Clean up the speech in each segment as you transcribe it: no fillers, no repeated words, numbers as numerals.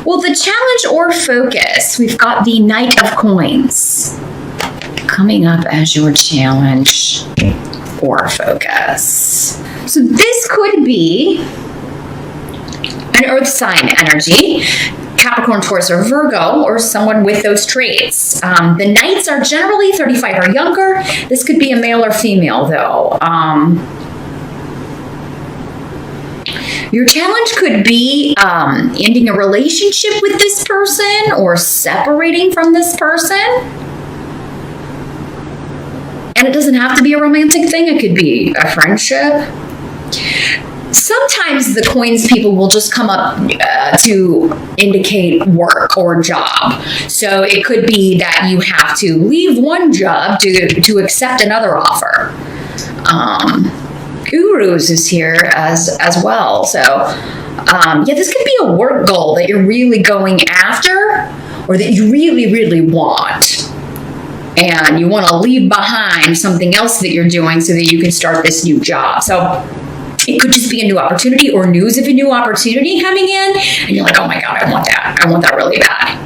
Well, the challenge or focus, we've got the Knight of Coins coming up as your challenge or focus. So this could be an earth sign energy, Capricorn, Taurus, or Virgo, or someone with those traits. The Knights are generally 35 or younger. This could be a male or female, though. Your challenge could be ending a relationship with this person or separating from this person. And it doesn't have to be a romantic thing. It could be a friendship. Sometimes the coins people will just come up to indicate work or job. So it could be that you have to leave one job to accept another offer. Gurus is here as well. So yeah, this could be a work goal that you're really going after, or that you really, really want. And you want to leave behind something else that you're doing so that you can start this new job. So it could just be a new opportunity or news of a new opportunity coming in. And you're like, oh my God, I want that. I want that really bad.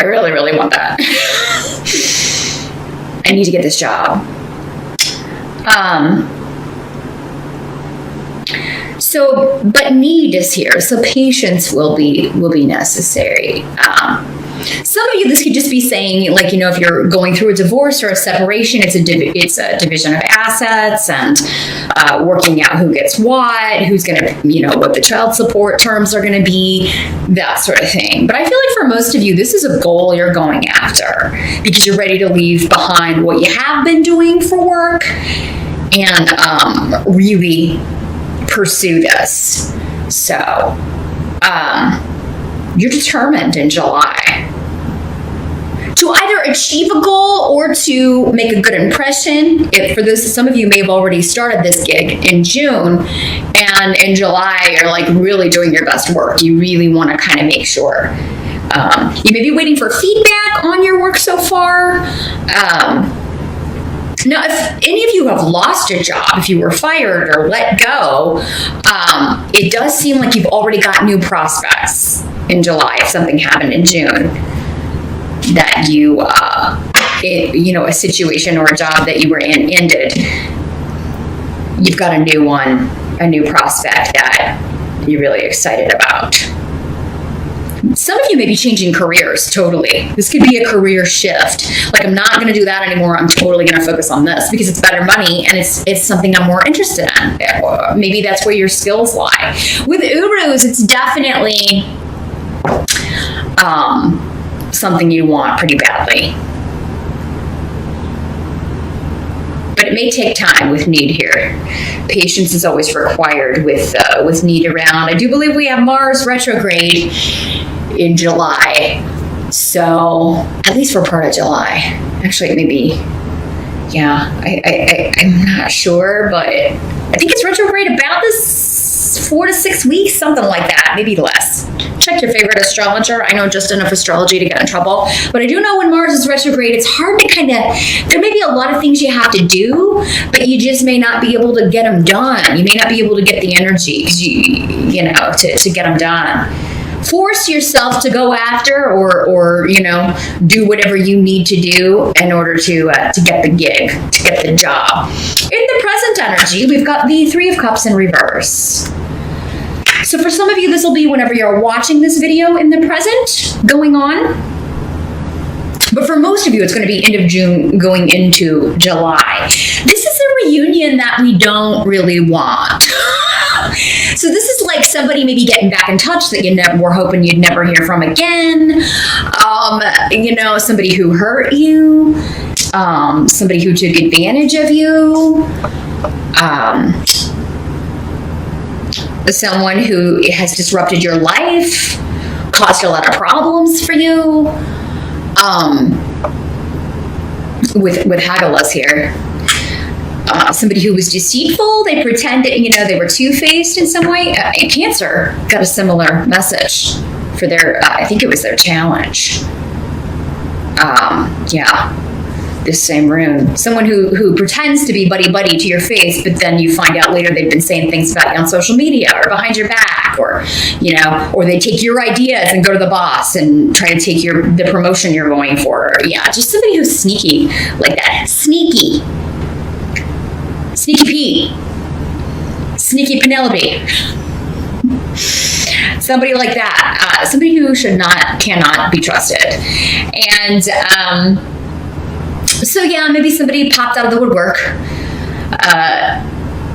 I really, really want that. I need to get this job. So, but need is here. So patience will be necessary. Some of you, this could just be saying, like, you know, if you're going through a divorce or a separation, it's a division of assets and working out who gets what, who's going to, you know, what the child support terms are going to be, that sort of thing. But I feel like for most of you, this is a goal you're going after because you're ready to leave behind what you have been doing for work and really pursue this. So you're determined in July to either achieve a goal or to make a good impression. If for this, some of you may have already started this gig in June, and in July you're like really doing your best work. You really want to kind of make sure. You may be waiting for feedback on your work so far. Now, if any of you have lost a job, if you were fired or let go, it does seem like you've already got new prospects in July. If something happened in June that you know, a situation or a job that you were in ended, you've got a new one, a new prospect that you're really excited about. Some of you may be changing careers totally. This could be a career shift. Like, I'm not going to do that anymore. I'm totally going to focus on this because it's better money and it's something I'm more interested in. Maybe that's where your skills lie. With Urus, it's definitely something you want pretty badly. But it may take time with need here. Patience is always required with need around. I do believe we have Mars retrograde in July. So, at least for part of July. Actually, maybe, yeah, I'm not sure, but I think it's retrograde about this 4 to 6 weeks, something like that, maybe less. Check your favorite astrologer. I know just enough astrology to get in trouble, but I do know when Mars is retrograde, it's hard to kind of, there may be a lot of things you have to do, but you just may not be able to get them done. You may not be able to get the energy because you know, to get them done. Force yourself to go after or you know, do whatever you need to do in order to get the gig, to get the job. In the present energy, we've got the Three of Cups in reverse. So for some of you, this will be whenever you're watching this video in the present going on. But for most of you, it's going to be end of June going into July. This is a reunion that we don't really want. So this is like somebody maybe getting back in touch that you were hoping you'd never hear from again. You know, somebody who hurt you, somebody who took advantage of you, someone who has disrupted your life, caused a lot of problems for you. With Hagalaz here. Somebody who was deceitful, they pretended, you know, they were two-faced in some way. Cancer got a similar message for their, I think it was their challenge. Yeah. this same rune. Someone who pretends to be buddy-buddy to your face, but then you find out later they've been saying things about you on social media or behind your back, or, or they take your ideas and go to the boss and try to take the promotion you're going for. Yeah, just somebody who's sneaky like that. Sneaky Pete. Sneaky Penelope. Somebody like that. Somebody who cannot be trusted. And so yeah, maybe somebody popped out of the woodwork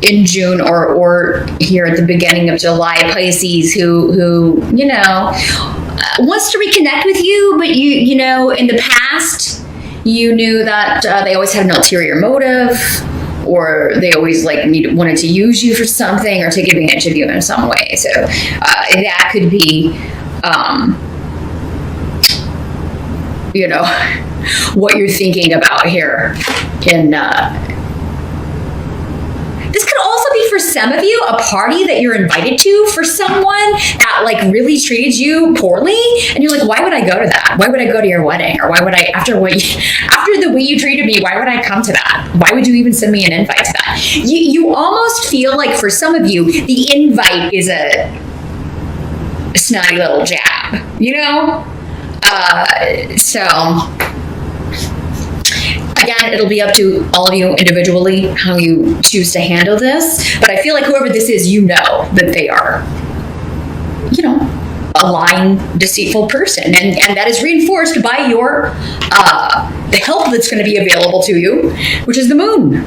in June or here at the beginning of July, Pisces, who wants to reconnect with you, but you in the past you knew that they always had an ulterior motive, or they always wanted to use you for something or take advantage of you in some way. So that could be, what you're thinking about here. This could also be, for some of you, a party that you're invited to for someone that really treated you poorly, and you're like, why would I go to that? Why would I go to your wedding? Or why would I, after the way you treated me, why would I come to that? Why would you even send me an invite to that? You almost feel like, for some of you, the invite is a snotty little jab, so again, it'll be up to all of you individually how you choose to handle this. But I feel like whoever this is, that they are, a lying, deceitful person. And that is reinforced by the help that's going to be available to you, which is the moon.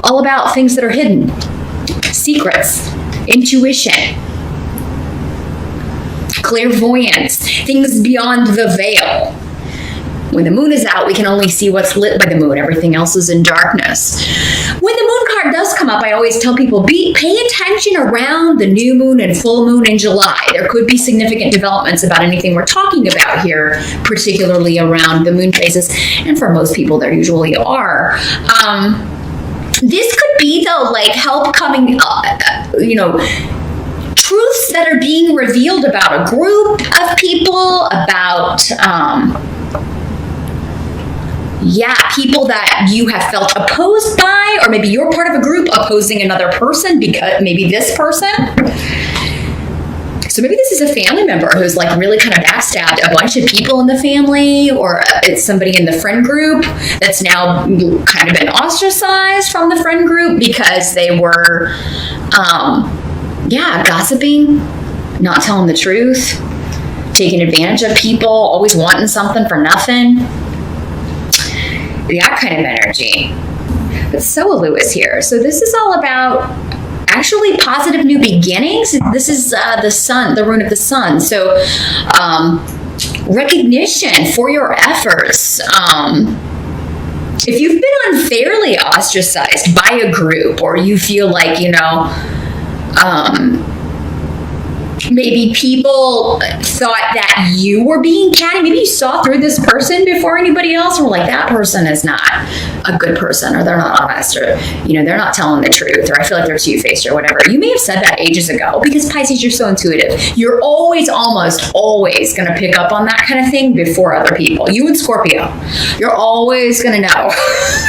All about things that are hidden, secrets, intuition, clairvoyance, things beyond the veil. When the moon is out, we can only see what's lit by the moon. Everything else is in darkness. When the moon card does come up, I always tell people, pay attention around the new moon and full moon in July. There could be significant developments about anything we're talking about here, particularly around the moon phases. And for most people, there usually are. This could be, though, help coming, truths that are being revealed about a group of people, about, people that you have felt opposed by, or maybe you're part of a group opposing another person because maybe this person. So maybe this is a family member who's really kind of backstabbed a bunch of people in the family, or it's somebody in the friend group that's now kind of been ostracized from the friend group because they were, gossiping, not telling the truth, taking advantage of people, always wanting something for nothing. That kind of energy. But so Lewis here. So this is all about actually positive new beginnings. This is the sun, the rune of the sun. So recognition for your efforts. If you've been unfairly ostracized by a group, or you feel like, maybe people thought that you were being catty. Maybe you saw through this person before anybody else, and were like, that person is not a good person, or they're not honest, or, they're not telling the truth, or I feel like they're two-faced, or whatever. You may have said that ages ago, because Pisces, you're so intuitive. You're almost always going to pick up on that kind of thing before other people. You and Scorpio, you're always going to know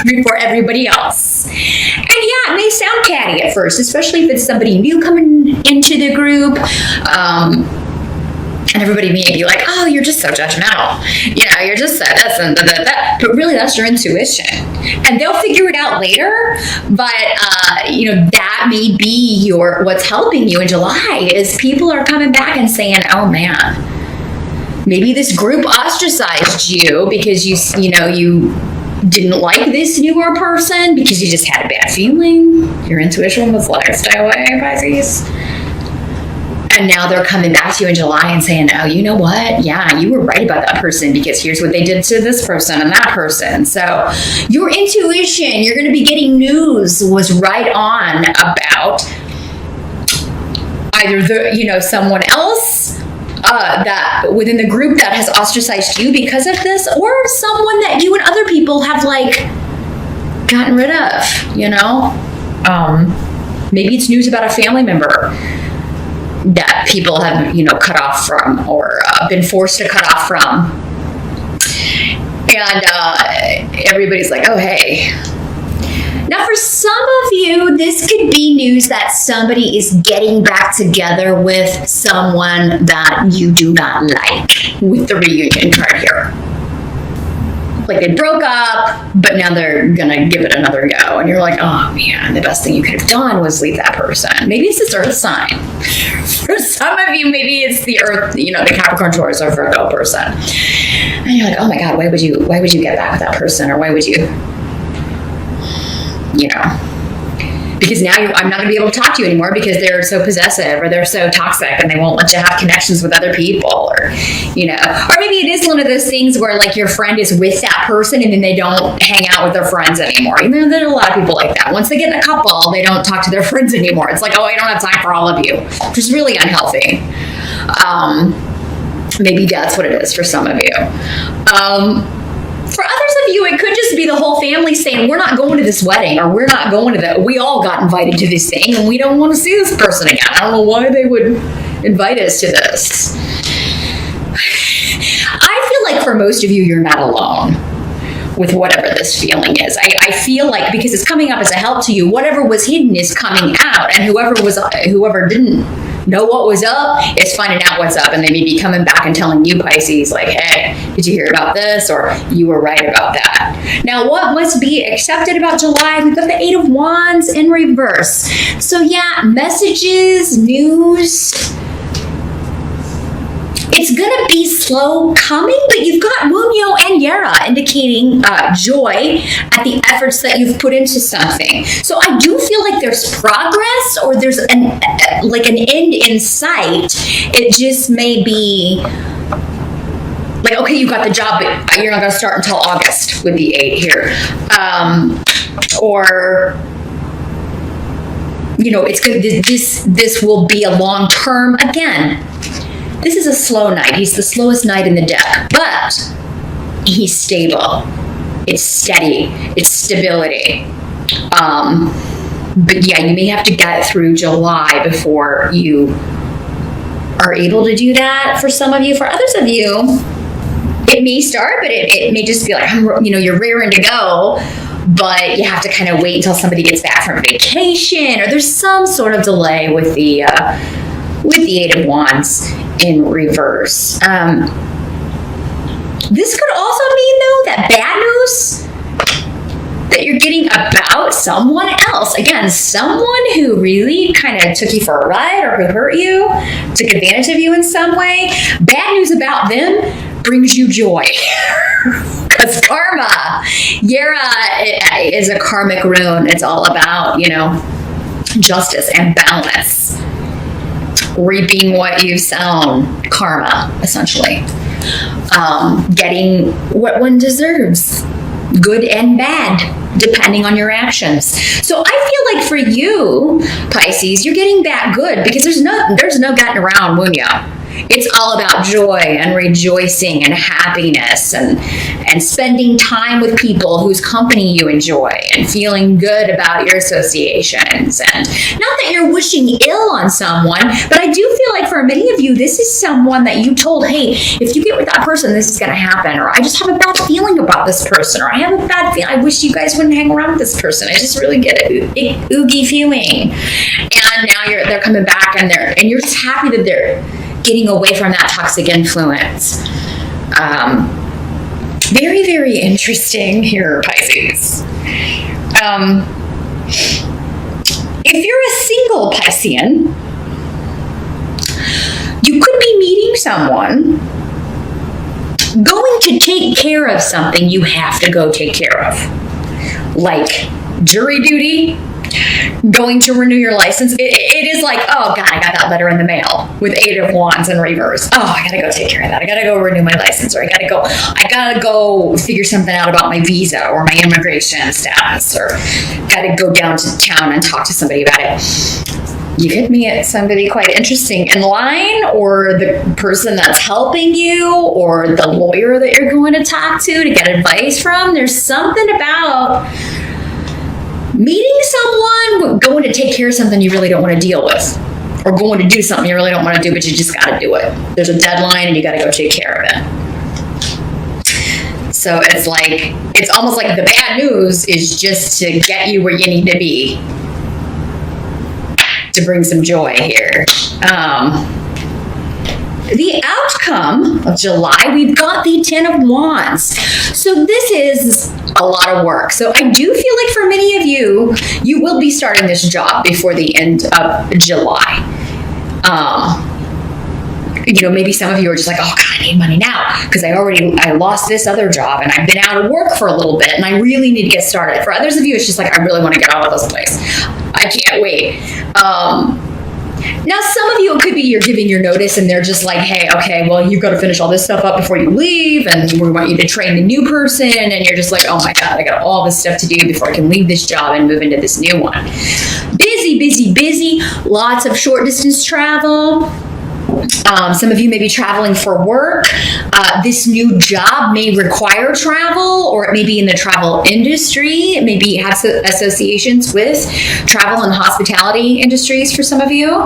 before everybody else. And yeah, it may sound catty at first, especially if it's somebody new coming into the group. And everybody may be like, oh, you're just so judgmental. You're just so this and that. But really, that's your intuition. And they'll figure it out later. But, that may be what's helping you in July is people are coming back and saying, oh, man, maybe this group ostracized you because you didn't like this newer person because you just had a bad feeling. Your intuition was like, stay away, Pisces. And now they're coming back to you in July and saying, oh, you know what? Yeah, you were right about that person because here's what they did to this person and that person. So your intuition, you're going to be getting news, was right on about either someone else that within the group that has ostracized you because of this, or someone that you and other people have gotten rid of, maybe it's news about a family member that people have, cut off from, or been forced to cut off from. And everybody's like, oh, hey. Now, for some of you, this could be news that somebody is getting back together with someone that you do not like, with the reunion card here. Like they broke up, but now they're gonna give it another go. And you're like, oh man, the best thing you could have done was leave that person. Maybe it's this earth sign. For some of you, maybe it's the earth, the Capricorn, Taurus, or Virgo person. And you're like, oh my God, why would you get back with that person? Or why would you, because now I'm not going to be able to talk to you anymore because they're so possessive or they're so toxic and they won't let you have connections with other people, or maybe it is one of those things where like your friend is with that person and then they don't hang out with their friends anymore. There are a lot of people like that. Once they get in a couple, they don't talk to their friends anymore. It's like, oh, I don't have time for all of you, which is really unhealthy. Maybe that's what it is for some of you. For others of you, it could just be the whole family saying, we're not going to this wedding, or we're not going to that. We all got invited to this thing and we don't want to see this person again. I don't know why they would invite us to this. I feel like for most of you, you're not alone with whatever this feeling is. I feel like because it's coming up as a help to you, whatever was hidden is coming out, and whoever didn't know what was up is finding out what's up, and they may be coming back and telling you, Pisces, like, hey, did you hear about this? Or you were right about that. Now, what must be accepted about July? We've got the 8 of Wands in reverse. So yeah, messages, news. It's going to be slow coming, but you've got Munyo and Yera indicating joy at the efforts that you've put into something. So I do feel like there's progress, or there's an end in sight. It just may be like, okay, you got the job, but you're not going to start until August with the 8 here. It's good. This will be a long term. Again, this is a slow knight. He's the slowest knight in the deck, but he's stable. It's steady. It's stability. But yeah, you may have to get through July before you are able to do that for some of you. For others of you, it may start, but it may just be like, you're raring to go, but you have to kind of wait until somebody gets back from vacation, or there's some sort of delay with the 8 of Wands in reverse. This could also mean, though, that bad news that you're getting about someone else. Again, someone who really kind of took you for a ride, or who hurt you, took advantage of you in some way. Bad news about them brings you joy. Because karma, Yera is a karmic rune. It's all about, justice and balance. Reaping what you've sown, karma, essentially. Getting what one deserves, good and bad, depending on your actions. So I feel like for you, Pisces, you're getting that good because there's no getting around Munyo. It's all about joy and rejoicing and happiness and spending time with people whose company you enjoy and feeling good about your associations. And not that you're wishing ill on someone, but I do feel like for many of you, this is someone that you told, hey, if you get with that person, this is going to happen. Or I just have a bad feeling about this person. Or I have a bad feeling. I wish you guys wouldn't hang around with this person. I just really get an oogie feeling. And now they're coming back and you're just happy that they're getting away from that toxic influence. Very, very interesting here, Pisces. If you're a single Piscean, you could be meeting someone, going to take care of something you have to go take care of. Like jury duty, going to renew your license. It is like, oh God, I got that letter in the mail with 8 of Wands in reverse. Oh, I gotta go take care of that. I gotta go renew my license, or I gotta go figure something out about my visa or my immigration status, or gotta go down to town and talk to somebody about it. You could meet somebody quite interesting in line, or the person that's helping you, or the lawyer that you're going to talk to get advice from. There's something about meeting someone, going to take care of something you really don't want to deal with, or going to do something you really don't want to do, but you just got to do it. There's a deadline and you got to go take care of it. So it's like, it's almost like the bad news is just to get you where you need to be, to bring some joy here. The outcome of July, we've got the 10 of Wands. So this is a lot of work. So I do feel like for many of you, you will be starting this job before the end of July. Maybe some of you are just like, oh God, I need money now because I lost this other job and I've been out of work for a little bit and I really need to get started. For others of you, it's just like, I really want to get out of this place. I can't wait. Now, some of you, it could be you're giving your notice and they're just like, hey, okay, well, you've got to finish all this stuff up before you leave. And we want you to train the new person. And you're just like, oh my God, I got all this stuff to do before I can leave this job and move into this new one. Busy, busy, busy. Lots of short distance travel. Some of you may be traveling for work. This new job may require travel, or it may be in the travel industry. It may have associations with travel and hospitality industries for some of you,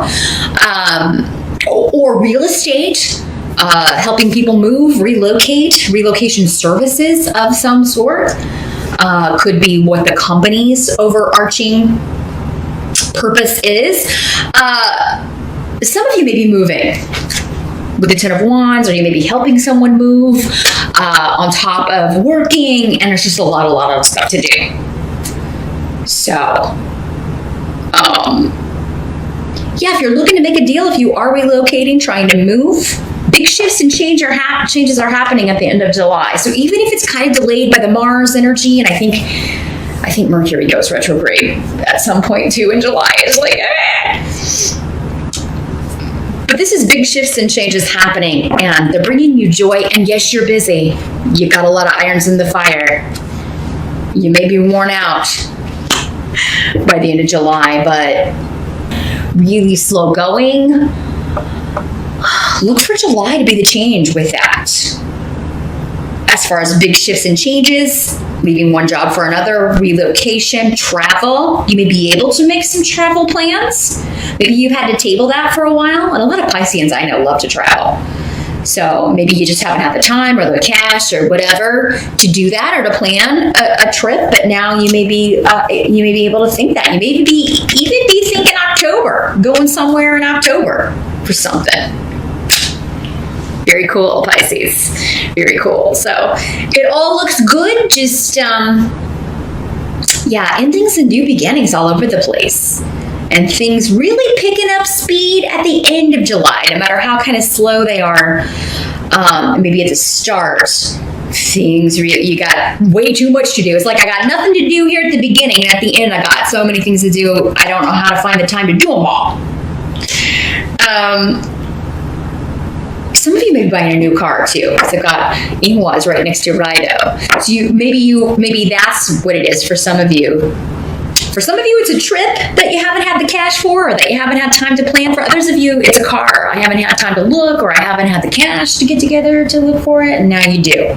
or real estate, helping people move, relocation services of some sort. Could be what the company's overarching purpose is. Some of you may be moving with the 10 of Wands, or you may be helping someone move on top of working, and there's just a lot of stuff to do. So, if you're looking to make a deal, if you are relocating, trying to move, big shifts and changes are happening at the end of July. So even if it's kind of delayed by the Mars energy, and I think Mercury goes retrograde at some point too in July. It's like, But this is big shifts and changes happening, and they're bringing you joy. And yes, you're busy. You got a lot of irons in the fire. You may be worn out by the end of July, but really slow going. Look for July to be the change with that. As far as big shifts and changes, leaving one job for another, relocation, travel. You may be able to make some travel plans. Maybe you've had to table that for a while. And a lot of Pisceans I know love to travel. So maybe you just haven't had the time or the cash or whatever to do that or to plan a trip. But now you may be able to think that. You may even be thinking October, going somewhere in October for something. Very cool, Pisces. Very cool. So it all looks good. Just, endings and new beginnings all over the place. And things really picking up speed at the end of July, no matter how kind of slow they are. Maybe at the start, you got way too much to do. It's like, I got nothing to do here at the beginning. And at the end, I got so many things to do. I don't know how to find the time to do them all. Some of you may be buying a new car too, because I've got Ingwaz right next to Rido. So maybe that's what it is for some of you. For some of you, it's a trip that you haven't had the cash for, or that you haven't had time to plan. For others of you, it's a car. I haven't had time to look, or I haven't had the cash to get together to look for it, and now you do.